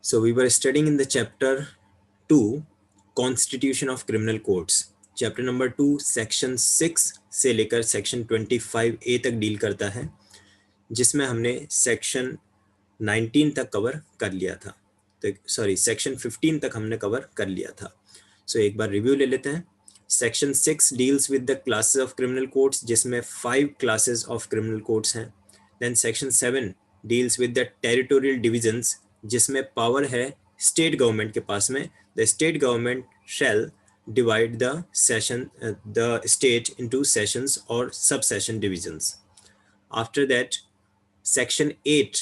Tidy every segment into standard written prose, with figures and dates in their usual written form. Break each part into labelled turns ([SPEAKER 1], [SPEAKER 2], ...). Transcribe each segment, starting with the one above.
[SPEAKER 1] So we were studying in the chapter 2 Constitution of Criminal Courts. Chapter number 2 section 6 से लेकर section 25A तक deal करता है, जिसमें हमने सेक्शन 19 तक कवर कर लिया था। तो सॉरी, सेक्शन 15 तक हमने कवर कर लिया था। सो एक बार रिव्यू ले लेते हैं। Section 6 deals with the classes of criminal courts, जिसमें 5 क्लासेस ऑफ क्रिमिनल कोर्ट्स हैं। Then section 7 deals with the territorial divisions, जिसमें पावर है स्टेट गवर्नमेंट के पास में। The state government shall divide the state into sessions or subsession divisions. After that, section 8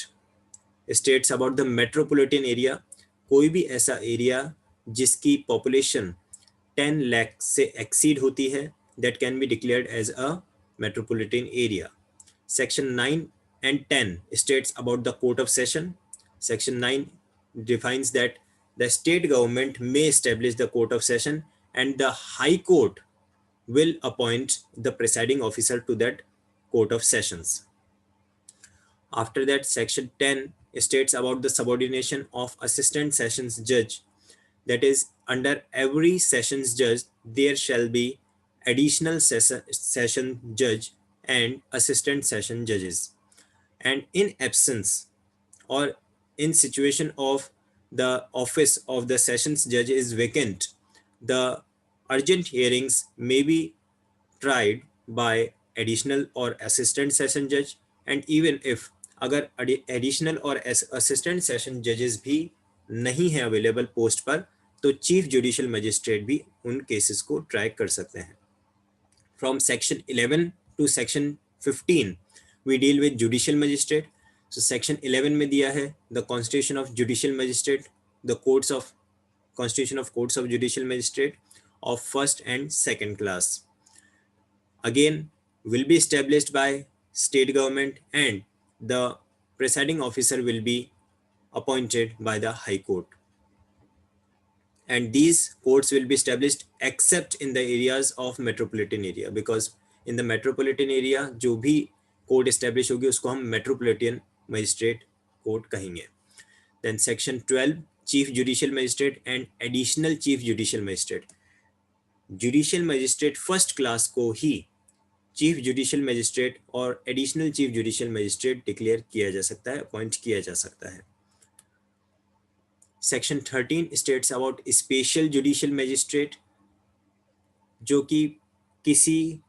[SPEAKER 1] states about the metropolitan area. कोई भी ऐसा area जिसकी population 10 lakh से एक्सीड होती है, that can be declared as a metropolitan area. Section 9 and 10 states about the court of session. Section 9 defines that the state government may establish the court of session and the High Court will appoint the presiding officer to that court of sessions. After that, section 10 states about the subordination of assistant sessions judge. That is, under every sessions judge, there shall be additional session judge and assistant session judges. And in absence or in situation of the office of the sessions judge is vacant, the urgent hearings may be tried by additional or assistant session judge. And even if अगर additional और assistant session judges भी नहीं है available post पर, तो chief judicial magistrate भी उन cases को ट्राई कर सकते हैं. From section 11 to section 15 we deal with judicial magistrate. So section 11 में दिया है the constitution of judicial magistrate, the constitution of courts of judicial magistrate of first and second class. Again, will be established by state government and the presiding officer will be appointed by the High Court. And these courts will be established except in the areas of metropolitan area, because in the metropolitan area जो भी court establish होगी उसको हम metropolitan magistrate court कहेंगे. Then section 12 chief judicial magistrate and additional chief judicial magistrate. Judicial magistrate first class को ही chief judicial magistrate और additional chief judicial magistrate declare किया जा सकता है, अपॉइंट किया जा सकता है. Section 13 states about special judicial magistrate, जो कि किसी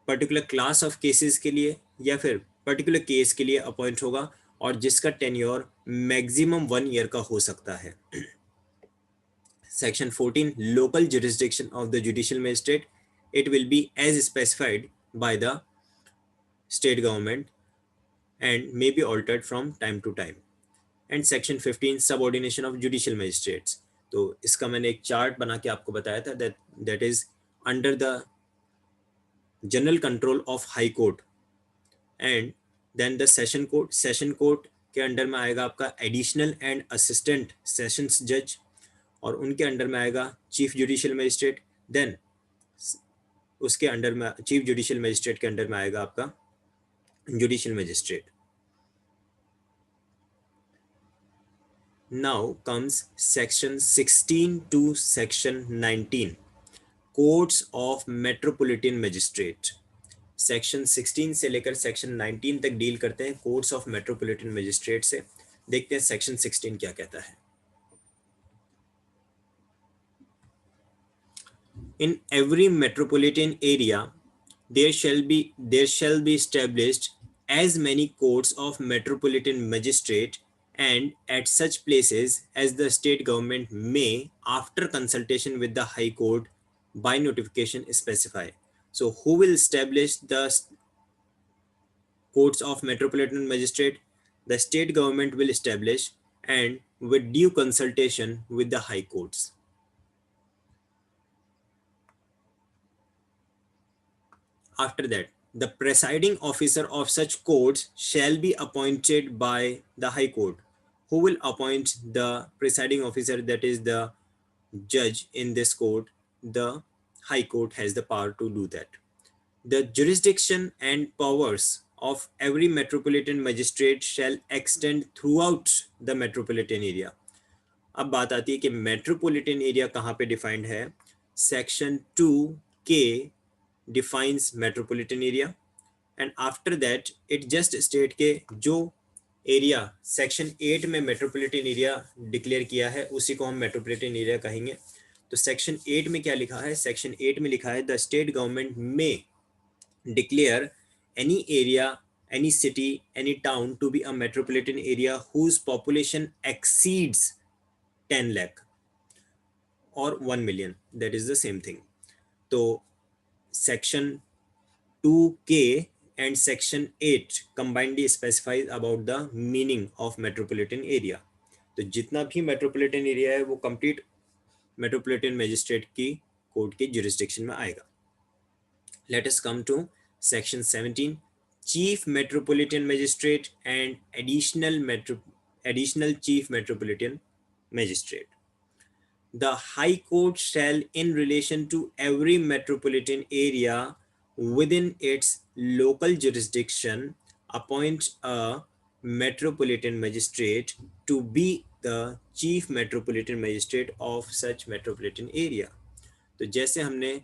[SPEAKER 1] पर्टिकुलर क्लास ऑफ केसेस के लिए या फिर पर्टिकुलर केस के लिए अपॉइंट होगा और जिसका टेन्योर मैक्सिमम 1 ईयर का हो सकता है. Section 14 local jurisdiction of the judicial magistrate. It will be as specified by the state government and may be altered from time to time. And section 15 subordination of judicial magistrates. तो इसका मैंने एक chart बना के आपको बताया था that is under the general control of High Court. And then the session court के अंडर में आएगा आपका additional and assistant sessions judge और उनके अंडर में आएगा चीफ जुडिशियल मजिस्ट्रेट. देन उसके अंडर में चीफ जुडिशियल मजिस्ट्रेट के अंडर में आएगा आपका judicial magistrate. Now comes section 16 to section 19 courts of metropolitan magistrate. Section 16 से लेकर सेक्शन 19 तक डील करते हैं कोर्ट्स ऑफ मेट्रोपॉलिटन मजिस्ट्रेट से. देखते हैं सेक्शन 16 क्या कहता है. In every metropolitan area, there shall be established as many courts of metropolitan magistrate, and at such places as the state government may, after consultation with the High Court, by notification specify. So, who will establish the courts of metropolitan magistrate? The state government will establish, and with due consultation with the High Courts. After that, the presiding officer of such courts shall be appointed by the High Court. Who will appoint the presiding officer, that is the judge in this court? The High Court has the power to do that. The jurisdiction and powers of every metropolitan magistrate shall extend throughout the metropolitan area. अब बात आती है कि metropolitan area कहाँ पे defined है. Section 2K defines metropolitan area and after that it just state के जो एरिया सेक्शन 8 में मेट्रोपॉलिटन एरिया डिक्लेयर किया है उसी को हम मेट्रोपॉलिटन एरिया कहेंगे. तो सेक्शन 8 में क्या लिखा है? सेक्शन 8 में लिखा है द स्टेट गवर्नमेंट में declare any area, any city, any town to be a metropolitan area whose population exceeds 10 lakh or 1 million. That is the same thing. तो section 2K and section 8 combinedly specifies about the meaning of metropolitan area. तो जितना भी metropolitan area है वो complete metropolitan magistrate की court के jurisdiction में आएगा. Let us come to section 17, chief metropolitan magistrate and additional chief metropolitan magistrate. The high court shall in relation to every metropolitan area within its local jurisdiction appoint a metropolitan magistrate to be the chief metropolitan magistrate of such metropolitan area. तो जैसे हमने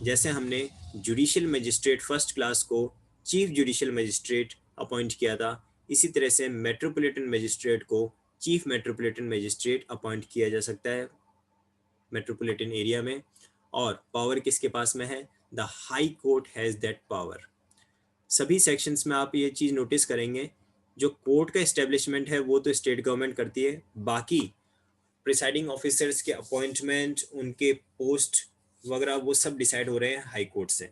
[SPEAKER 1] जैसे हमने judicial magistrate first class को chief judicial magistrate appoint किया था, इसी तरह से मेट्रोपॉलिटन मजिस्ट्रेट को चीफ मेट्रोपॉलिटन मजिस्ट्रेट अपॉइंट किया जा सकता है मेट्रोपॉलिटन एरिया में. और पावर किसके पास में है? The high court has that power. सभी सेक्शंस में आप ये चीज़ नोटिस करेंगे, जो कोर्ट का एस्टेब्लिशमेंट है वो तो स्टेट गवर्नमेंट करती है, बाकी प्रिसाइडिंग ऑफिसर्स के अपॉइंटमेंट, उनके पोस्ट वगैरह वो सब डिसाइड हो रहे हैं हाई कोर्ट से.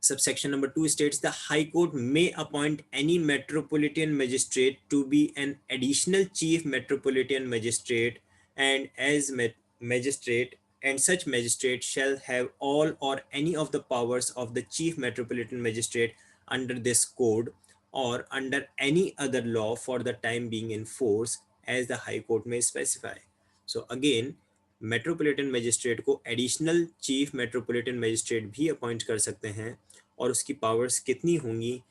[SPEAKER 1] Subsection number 2 states the High Court may appoint any metropolitan magistrate to be an additional chief metropolitan magistrate and as magistrate, and such magistrate shall have all or any of the powers of the chief metropolitan magistrate under this code or under any other law for the time being in force as the High Court may specify. So again, metropolitan magistrate को additional chief metropolitan magistrate भी appoint कर सकते हैं, और उसकी powers कितनी होंगी?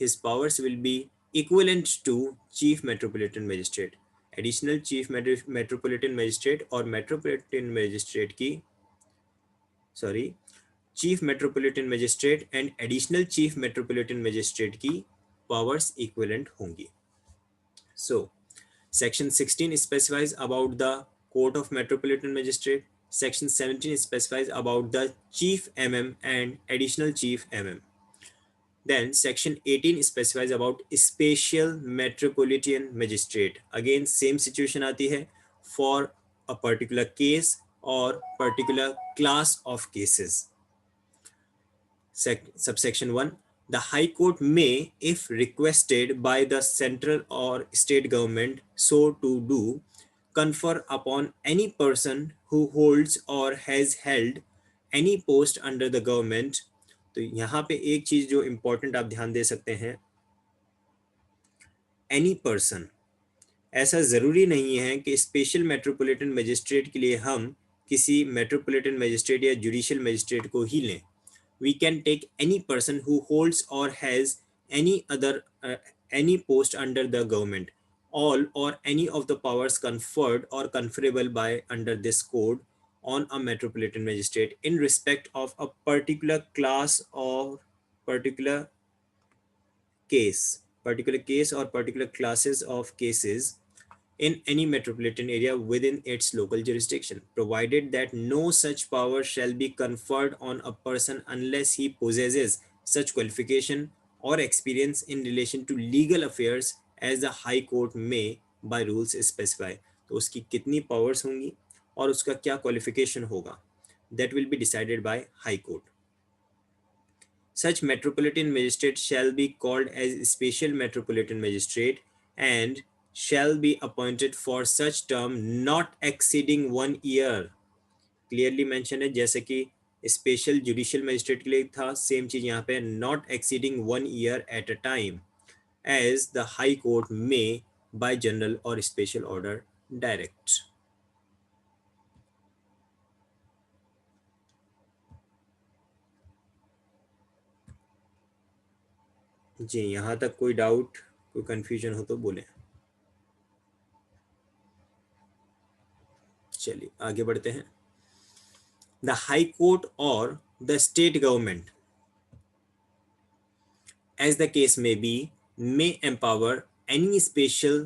[SPEAKER 1] His powers will be equivalent to chief metropolitan magistrate. Additional chief metropolitan magistrate और मेट्रोपॉलिटन मजिस्ट्रेट की chief metropolitan magistrate and additional chief metropolitan magistrate की पावर्स इक्विवेलेंट होंगी. So section 16 specifies about the Court of Metropolitan Magistrate. Section 17 specifies about the Chief MM and Additional Chief MM. Then Section 18 specifies about Special Metropolitan Magistrate. Again same situation आती है for a particular case or particular class of cases. Subsection 1. The High Court may, if requested by the central or state government so to do, confer upon any person who holds or has held any post under the government. तो यहाँ पे एक चीज जो important आप ध्यान दे सकते हैं, एनी पर्सन. ऐसा ज़रूरी नहीं है कि स्पेशल मेट्रोपॉलिटन मजिस्ट्रेट के लिए हम किसी मेट्रोपॉलिटन मजिस्ट्रेट या जुडिशियल मजिस्ट्रेट को ही लें. We can take any person who holds or has any post under the government. All or any of the powers conferred or conferable by under this code on a metropolitan magistrate in respect of a particular class or particular case or particular classes of cases in any metropolitan area within its local jurisdiction, provided that no such power shall be conferred on a person unless he possesses such qualification or experience in relation to legal affairs as the High Court may by rules specify. तो उसकी कितनी powers होंगी और उसका क्या qualification होगा, that will be decided by High Court. Such metropolitan magistrate shall be called as special metropolitan magistrate and shall be appointed for such term not exceeding 1 year. Clearly mentioned है, जैसे कि special judicial magistrate के लिए था, same चीज यहाँ पे not exceeding 1 year at a time as the High Court may by general or special order direct. जी, यहाँ तक कोई डाउट, कोई कंफ्यूजन हो तो बोलें। चलिए आगे बढ़ते हैं। द हाई कोर्ट और the state government, as the case may be, may empower any special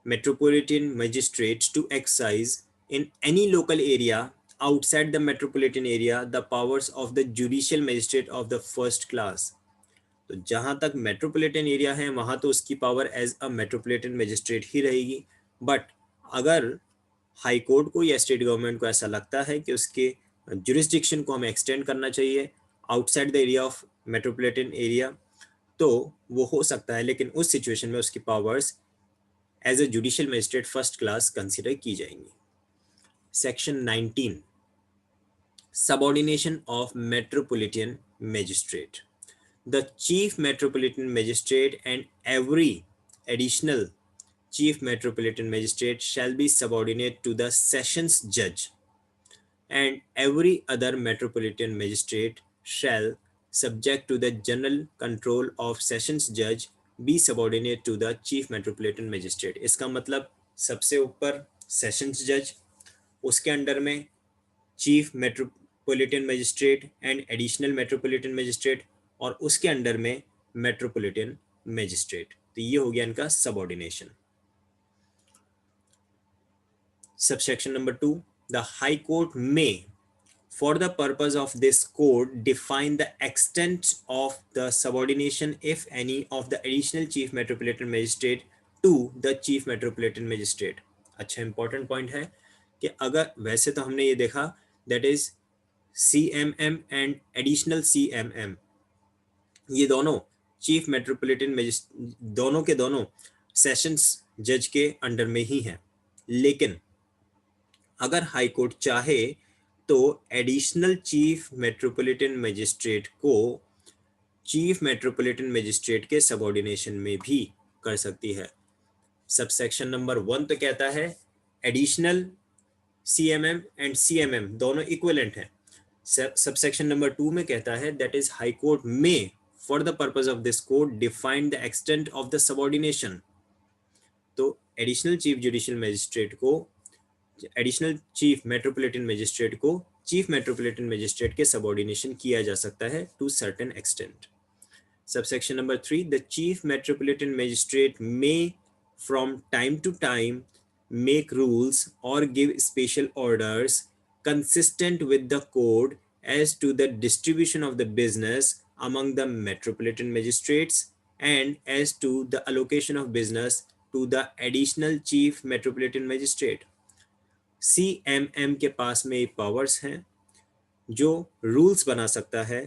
[SPEAKER 1] metropolitan magistrate to exercise in any local area outside the metropolitan area the powers of the judicial magistrate of the first class। तो जहां तक metropolitan area है वहां तो उसकी power as a metropolitan magistrate ही रहेगी, but अगर हाई कोर्ट को या स्टेट गवर्नमेंट को ऐसा लगता है कि उसके जुरिस्डिक्शन को हमें एक्सटेंड करना चाहिए outside the area of metropolitan area, तो वो हो सकता है, लेकिन उस सिचुएशन में उसकी powers as a judicial magistrate first class consider की जाएंगी। Section 19, subordination of metropolitan magistrate. The Chief Metropolitan Magistrate and every additional Chief Metropolitan Magistrate shall be subordinate to the Sessions Judge, and every other Metropolitan Magistrate shall, subject to the general control of Sessions Judge, be subordinate to the Chief Metropolitan Magistrate। इसका मतलब सबसे ऊपर Sessions Judge, उसके under में chief metropolitan magistrate and additional metropolitan magistrate, और उसके under में metropolitan magistrate. तो ये हो गया इनका subordination. Subsection number 2, the high court में for the purpose of this code define the extent of the subordination if any of the additional chief metropolitan magistrate to the chief metropolitan magistrate। अच्छा important point है कि अगर वैसे तो हमने ये देखा that is CMM and additional CMM, ये दोनों चीफ मेट्रोपॉलिटन मजिस्ट्रेट, दोनों के दोनों सेशंस जज के अंडर में ही हैं, लेकिन अगर हाई कोर्ट चाहे तो एडिशनल चीफ मेट्रोपॉलिटन मजिस्ट्रेट को चीफ मेट्रोपॉलिटन मजिस्ट्रेट के सबऑर्डिनेशन में भी कर सकती है। सबसेक्शन नंबर 1 तो कहता है एडिशनल CMM एंड CMM दोनों इक्विवेलेंट हैं। सबसेक्शन नंबर 2 में कहता है दैट इज हाई कोर्ट में for the purpose of this code define the extent of the subordination. तो एडिशनल चीफ जुडिशियल मजिस्ट्रेट को, एडिशनल चीफ मेट्रोपॉलिटन मजिस्ट्रेट को chief metropolitan magistrate के सबऑर्डिनेशन किया जा सकता है to certain extent. Subsection number 3, the chief metropolitan magistrate may from time to time make rules or give special orders consistent with the code as to the distribution of the business among the metropolitan magistrates and as to the allocation of business to the additional chief metropolitan magistrate। CMM के पास में powers हैं जो rules बना सकता है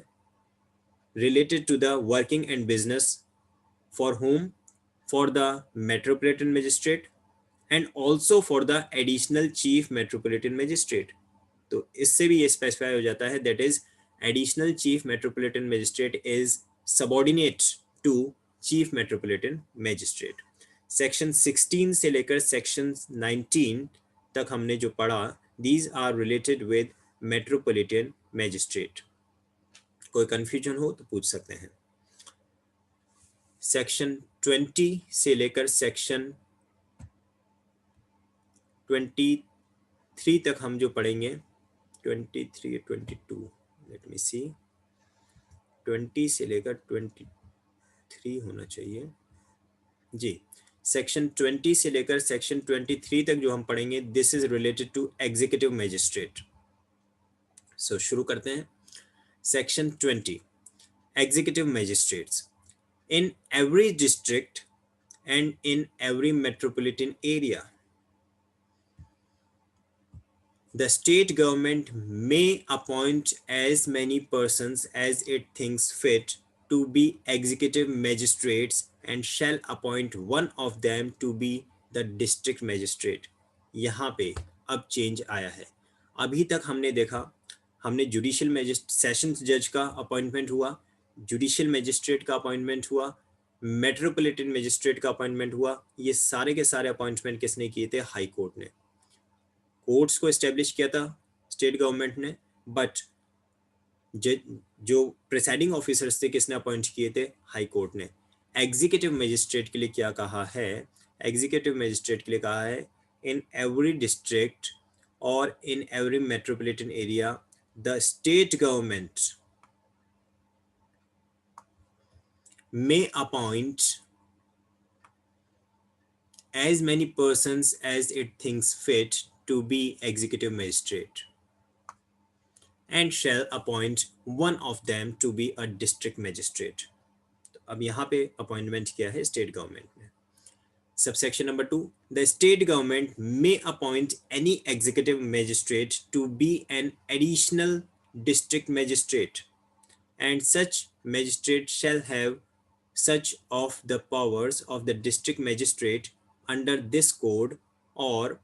[SPEAKER 1] related to the working and business for whom, for the metropolitan magistrate and also for the additional chief metropolitan magistrate। तो इससे भी ये स्पेसिफाई हो जाता है that is additional chief metropolitan magistrate is subordinate to chief metropolitan magistrate. Section 16 से लेकर section 19 तक हमने जो पढ़ा, these are related with metropolitan magistrate. कोई कंफ्यूजन हो तो पूछ सकते हैं। सेक्शन 20 से लेकर सेक्शन 23 तक हम जो पढ़ेंगे, 23 22, लेट मी सी, 20 से लेकर 23 होना चाहिए जी। सेक्शन 20 से लेकर सेक्शन 23 तक जो हम पढ़ेंगे this is related to executive magistrate. So शुरू करते हैं। Section 20, executive magistrates in every district and in every metropolitan area the state government may appoint as many persons as it thinks fit to be executive magistrates and shall appoint one of them to be the district magistrate। यहाँ पे अब change आया है। अभी तक हमने देखा, हमने जुडिशियल मजिस्ट्रेट, सेशंस जज का अपॉइंटमेंट हुआ, जुडिशियल मजिस्ट्रेट का अपॉइंटमेंट हुआ, मेट्रोपॉलिटन मजिस्ट्रेट का अपॉइंटमेंट हुआ। ये सारे के सारे अपॉइंटमेंट किसने किए थे? हाई कोर्ट ने। कोर्ट्स को एस्टेब्लिश किया था स्टेट गवर्नमेंट ने, बट जो प्रिसाइडिंग ऑफिसर्स थे किसने अपॉइंट किए थे? हाई कोर्ट ने। एग्जीक्यूटिव मजिस्ट्रेट के लिए क्या कहा है? एग्जीक्यूटिव मजिस्ट्रेट के लिए कहा है इन एवरी डिस्ट्रिक्ट और इन every metropolitan area the state government may appoint as many persons as it thinks fit to be executive magistrate and shall appoint one of them to be a district magistrate. तो अब यहाँ पे appointment किया है state government ने. Subsection number 2, the state government may appoint any executive magistrate to be an additional district magistrate and such magistrate shall have such of the powers of the district magistrate under this code or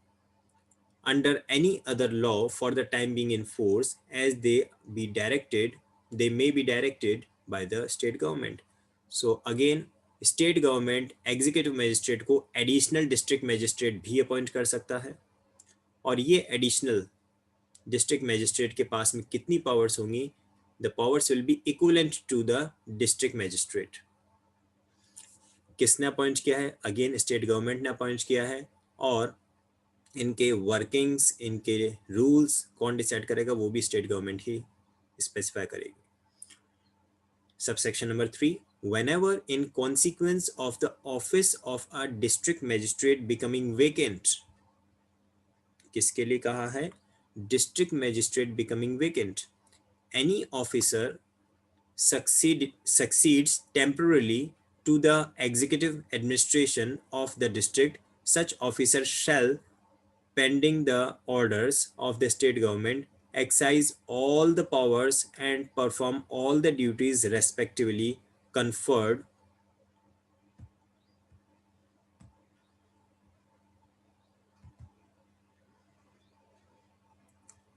[SPEAKER 1] under any other law for the time being in force as they may be directed by the state government. So again, state government executive magistrate को additional district magistrate भी appoint कर सकता है और ये additional district magistrate के पास में कितनी पावर्स होंगी? The powers will be equivalent to the district magistrate. किसने अपॉइंट किया है? अगेन स्टेट गवर्नमेंट ने अपॉइंट किया है और इनके वर्किंग्स, इनके रूल्स कौन डिसाइड करेगा? वो भी स्टेट गवर्नमेंट ही स्पेसिफाई करेगी. Subsection number 3, whenever in consequence of the office of a district magistrate becoming vacant, किसके लिए कहा है? District magistrate becoming vacant, any officer succeeds temporarily to the executive administration of the district, such officer shall, pending the orders of the state government, exercise all the powers and perform all the duties respectively conferred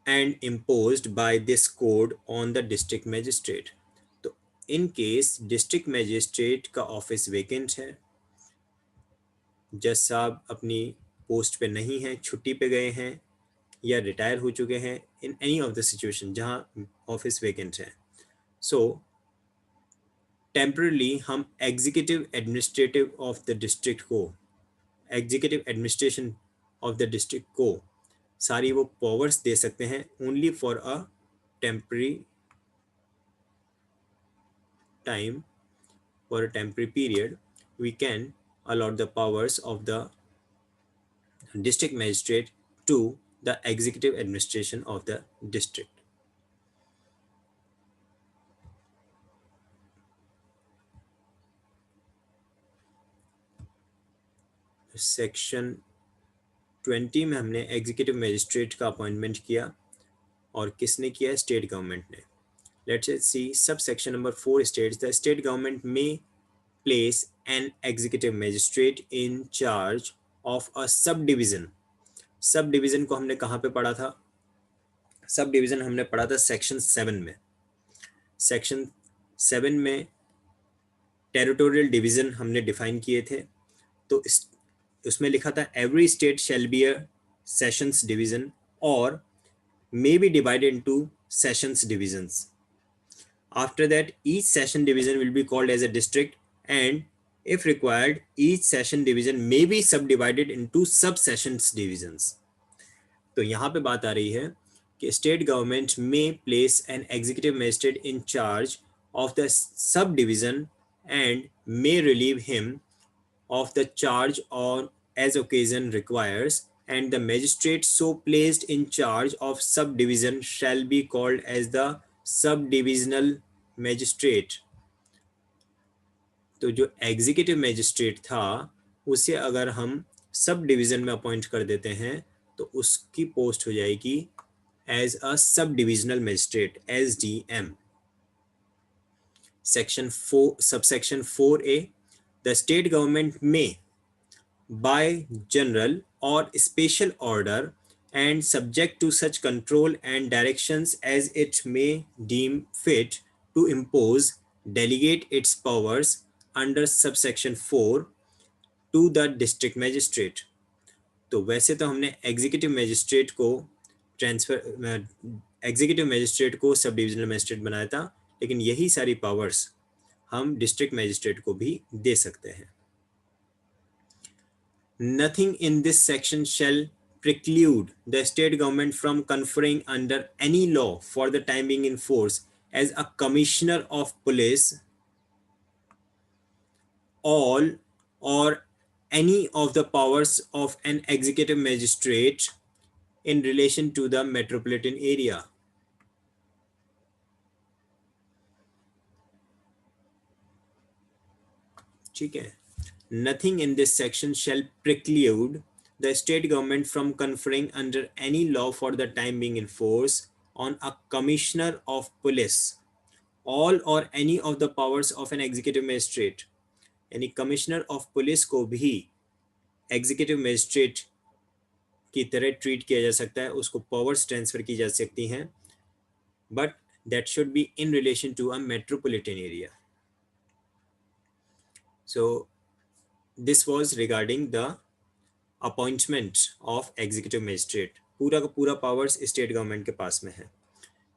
[SPEAKER 1] and imposed by this code on the district magistrate. तो in case district magistrate का office vacant है, जज साहब अपनी post पे नहीं हैं, छुट्टी पे गए हैं या रिटायर हो चुके हैं, in any of the situation जहां ऑफिस वेकेंट है, सो टेम्परली हम executive administrative of the district को, executive administration of the district को सारी वो पावर्स दे सकते हैं only for a temporary time, for a temporary period we can allot the powers of the district magistrate to the executive administration of the district. Section 20 में हमने executive magistrate का appointment किया और किसने किया? स्टेट गवर्नमेंट ने. Let's see sub section number 4 states the state government में place an executive magistrate in charge of a subdivision. subdivision को हमने कहाँ पे पढ़ा था? subdivision हमने पढ़ा था सेक्शन 7 में. सेक्शन 7 में टेरिटोरियल डिवीजन हमने डिफाइन किए थे. तो उसमें लिखा था every state shall be a sessions division or may be divided into sessions divisions. After that, each session division will be called as a district and if required, each session division may be subdivided into subsessions divisions. तो यहाँ पे बात आ रही है कि state government may place an executive magistrate in charge of the subdivision and may relieve him of the charge or as occasion requires, and the magistrate so placed in charge of subdivision shall be called as the subdivisional magistrate. तो जो executive magistrate था उसे अगर हम sub division में appoint कर देते हैं तो उसकी पोस्ट हो जाएगी as a sub divisional magistrate, SDM. Section 4 subsection 4A, the state government may by general or special order and subject to such control and directions as it may deem fit to impose, delegate its powers under subsection 4 to the district magistrate. तो वैसे तो हमने executive magistrate को executive magistrate को सब divisional magistrate बनाया था, लेकिन यही सारी पावर्स हम डिस्ट्रिक्ट मजिस्ट्रेट को भी दे सकते हैं। Nothing in this section shall preclude the state government from conferring under any law for the time being in force as a commissioner of police all or any of the powers of an executive magistrate in relation to the metropolitan area. ठीक है, nothing in this section shall preclude the state government from conferring under any law for the time being in force on a commissioner of police all or any of the powers of an executive magistrate. यानी commissioner of police को भी executive magistrate की तरह treat किया जा सकता है, उसको पावर्स ट्रांसफर की जा सकती हैं, but that should be in relation to a metropolitan area. So this was regarding the appointment of executive magistrate. पूरा का पूरा पावर्स स्टेट गवर्नमेंट के पास में है.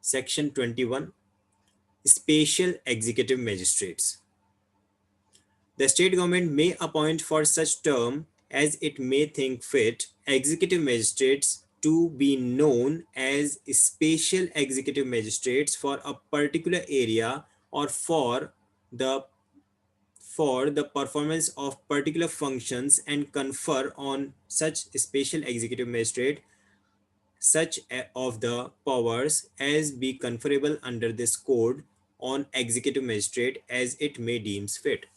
[SPEAKER 1] Section 21 special executive magistrates. The state government may appoint for such term as it may think fit executive magistrates to be known as special executive magistrates for a particular area or for the performance of particular functions and confer on such special executive magistrate such of the powers as be conferable under this code on executive magistrate as it may deems fit.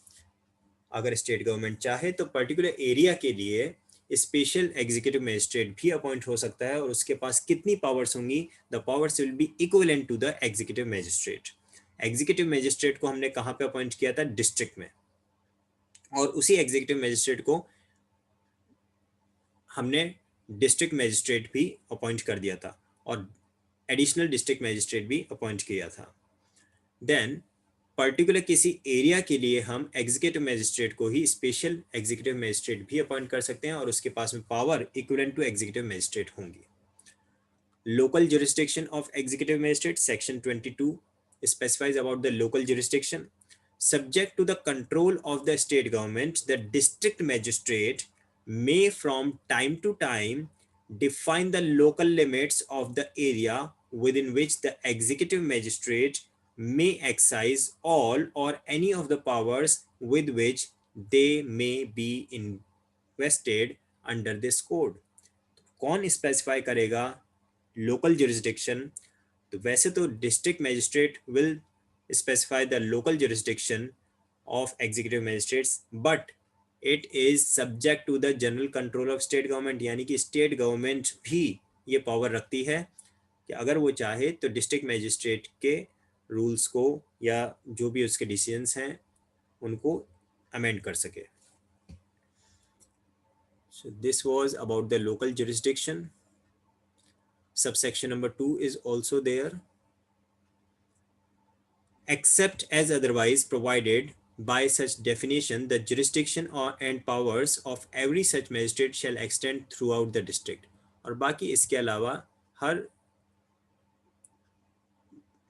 [SPEAKER 1] अगर state government चाहे तो particular area के लिए special executive magistrate भी appoint हो सकता है, और उसके पास कितनी पावर्स होंगी? The powers will be equivalent to the executive magistrate. Executive magistrate को हमने कहाँ पे अपॉइंट किया था? डिस्ट्रिक्ट में. और उसी एग्जीक्यूटिव मजिस्ट्रेट को हमने डिस्ट्रिक्ट मजिस्ट्रेट भी अपॉइंट कर दिया था और एडिशनल डिस्ट्रिक्ट मजिस्ट्रेट भी अपॉइंट किया था. देन पर्टिकुलर किसी एरिया के लिए हम एग्जीक्यूटिव मजिस्ट्रेट को ही स्पेशल एग्जीक्यूटिव मजिस्ट्रेट भी अपॉइंट कर सकते हैं और उसके पास में power equivalent to executive magistrate होंगी. Local jurisdiction of executive magistrate, section 22 specifies about the local jurisdiction. Subject to the control of the state government, the district magistrate may from time to time define the local limits of the area within which the executive magistrate may exercise all or any of the powers with which they may be invested under this code. कौन specify करेगा local jurisdiction? तो वैसे तो district magistrate will specify the local jurisdiction of executive magistrates, but it is subject to the general control of state government. यानी कि state government भी ये power रखती है कि अगर वो चाहे तो डिस्ट्रिक्ट मैजिस्ट्रेट के रूल्स को या जो भी उसके डिसीजंस हैं उनको अमेंड कर सके. So this was about the local jurisdiction. Subsection number 2 is also there. Except as otherwise provided by such definition, the jurisdiction and powers of every such magistrate shall extend throughout the district. और बाकी इसके अलावा हर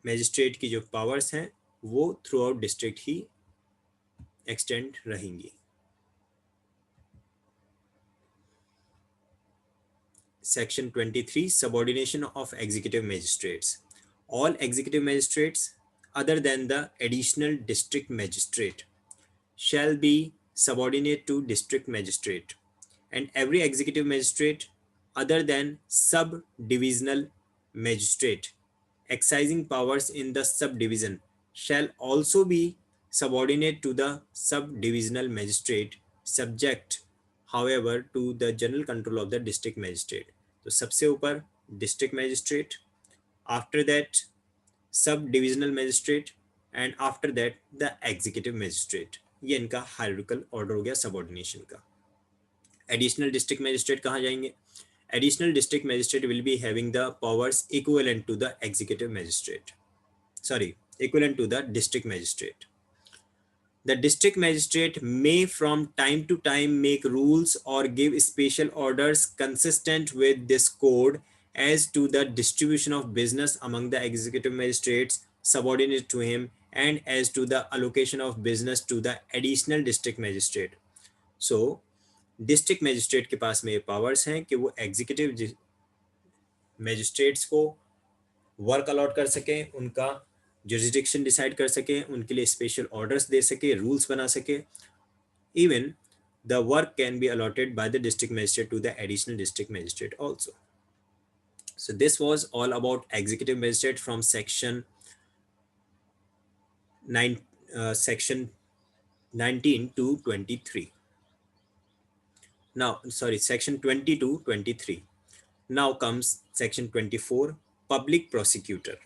[SPEAKER 1] magistrate की जो powers हैं वो through out district ही extend रहेंगी. Section 23 subordination of executive magistrates. All executive magistrates other than the additional district magistrate shall be subordinate to district magistrate, and every executive magistrate other than subdivisional magistrate exercising powers in the subdivision shall also be subordinate to the subdivisional magistrate, subject however to the general control of the district magistrate. तो सबसे ऊपर district magistrate, after that subdivisional magistrate, and after that the executive magistrate. ये इनका hierarchical order हो गया subordination का. Additional district magistrate कहाँ जाएंगे? Additional district magistrate will be having the powers equivalent to the executive magistrate. Equivalent to the district magistrate. The district magistrate may from time to time make rules or give special orders consistent with this code as to the distribution of business among the executive magistrates subordinate to him and as to the allocation of business to the additional district magistrate. So district magistrate के पास में ये powers हैं कि वो executive magistrates को work allot कर सकें, उनका जुरिसडिक्शन डिसाइड कर सकें, उनके लिए स्पेशल ऑर्डर्स दे सके, रूल्स बना सके. Even the work can be allotted by the district magistrate to the additional district magistrate also. So this was all about executive magistrate from section 19 to 23. Now, sorry, section 20 to 23. Now comes section 24, public prosecutor.